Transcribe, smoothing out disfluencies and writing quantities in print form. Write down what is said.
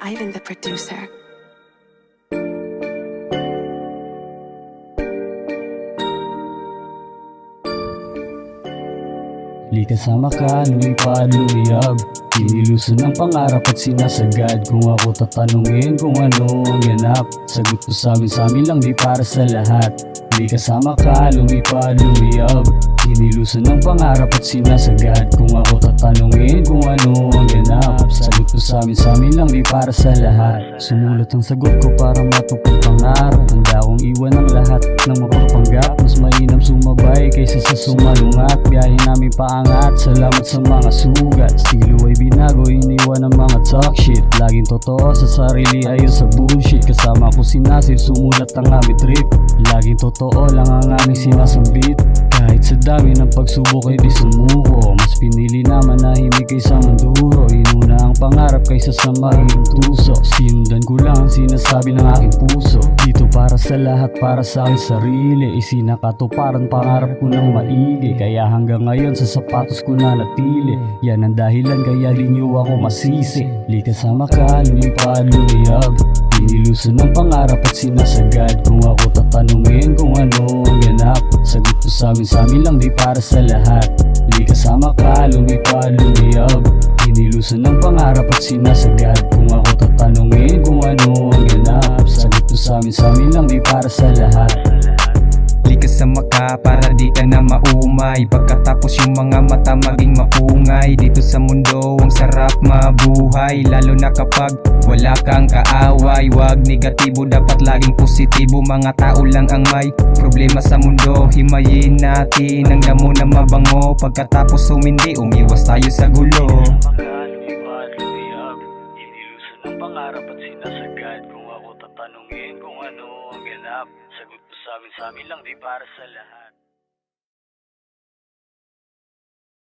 Ivan the producer. Di kasama ka, lumipad, lumiyab. Inilusan ng pangarap at sinasagad. Kung ako tatanungin kung ano ang ganap, sagot ko sa amin lang, di para sa lahat. Di kasama ka, lumipad, lumiyab. Inilusan ng pangarap at sinasagad. Kung ako tatanungin kung ano ang ganap, sagot ko sa amin lang, di para sa lahat. Sumulat ang sagot ko para matupang pangarap. Handa akong iwan ang lahat ng mapagpanggap. Mas mainam sumabay kaysa sa sumalungat. Biyahe namin paangat, salamat sa mga sugat. Estilo ay binago, iniwan ang mga talk shit. Laging totoo sa sarili, ayon sa bullshit. Kasama ko si Nasir, sumulat ang aming trip. Laging totoo lang ang aming sinasambit. Kahit sa dami ng pagsubok ay di sumuko. Mas pinili na manahimik kaysa manduro. Inuna ang pangarap kaysa sa maging tuso. Sinundan ko lang ang sinasabi ng aking puso. Dito para sa lahat, para sa aking sarili. Isinakatuparan pangarap ko ng maigi. Kaya hanggang ngayon sa sapatos ko na natili. Yan ang dahilan kaya di niyo ako masisi. Di kasama ka, lumipad, lumiyab. Inilusan ng pangarap at sinasagad. Kung ako tatanungin kung ano ang ganap, sagot ko sa amin lang, di para sa lahat. Di kasama ka, lumipad, lumiyab. Inilusan ng pangarap at sinasagad. Kung ako tatanungin kung ano ang ganap, sagot ko sa amin lang, di para sa lahat. Di kasama ka para di ka na maumay. Pagkatapos yung mga mata maging mapungay. Dito sa mundo ang sarap mabuhay, lalo na kapag wala kang kaaway. Wag negatibo, dapat laging positibo. Mga tao lang ang may problema sa mundo. Himayin natin ang damo na mabango. Pagkatapos umindi, umiwas tayo sa gulo. Inilusan ng pangarap at sinasagad. Kung ako tatanungin kung ano ang ganap, sagot ko sa amin lang, di para sa lahat.